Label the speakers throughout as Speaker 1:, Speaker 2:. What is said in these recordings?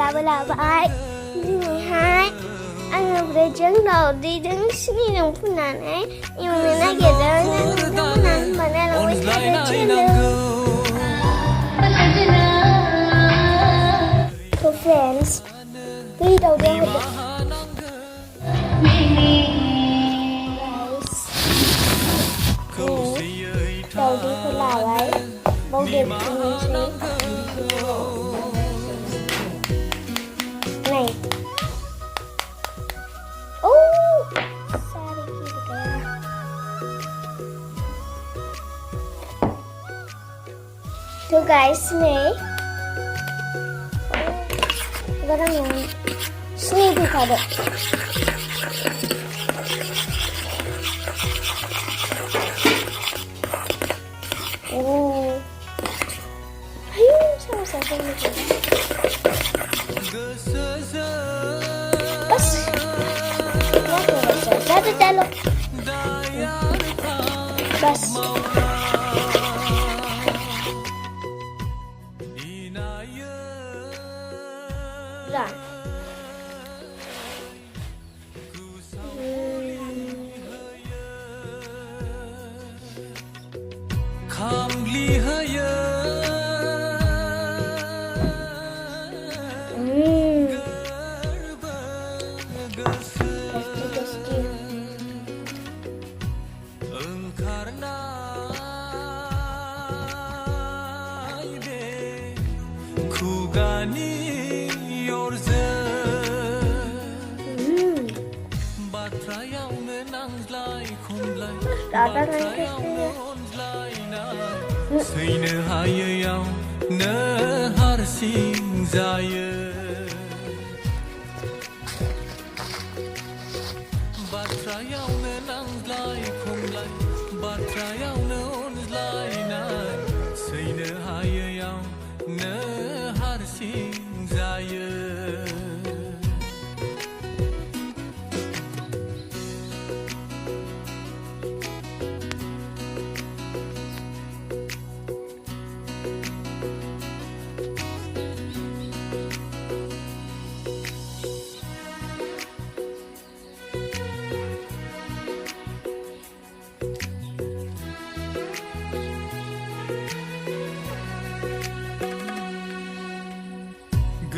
Speaker 1: लाबोलाबाय दिनैहाय आङो ब्रेडजों दाउदै जों सिनिजों फुननानै एवनो नागिरदों नोंथांमोना होनबा नायलांबाय थादो So friends, बै दाउदैयाव होदो दाउदैखौ लाबाय बावदेरफिननोसै नै So guys, nih sekarang yang sini tuh ada ayo sama-sama nih bas satu jalur bas Udah. Ada nanti sehingga hayal nehar sing zaya batrayau nenang lai kumlai batrayau neon lai nai sehingga hayal nehar sing zaya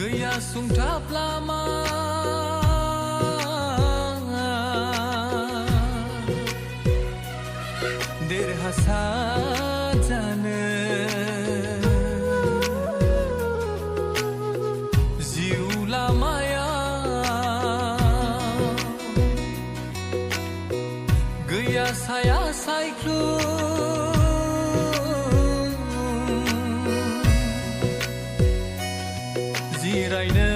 Speaker 1: Gaya sungtap lama derhasa jane jiu lamaya gaya saya saiklu Zirayne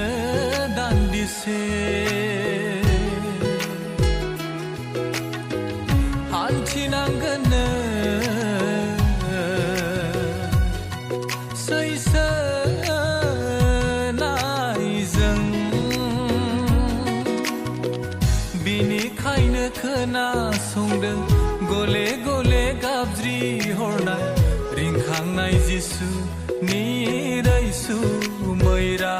Speaker 1: dandise Hantinangene Seysenaizeng Binikayne खोनासंदों गले गले गाबज्रि हरनाय रिंखांनाय जिसु नि रैसु मैरा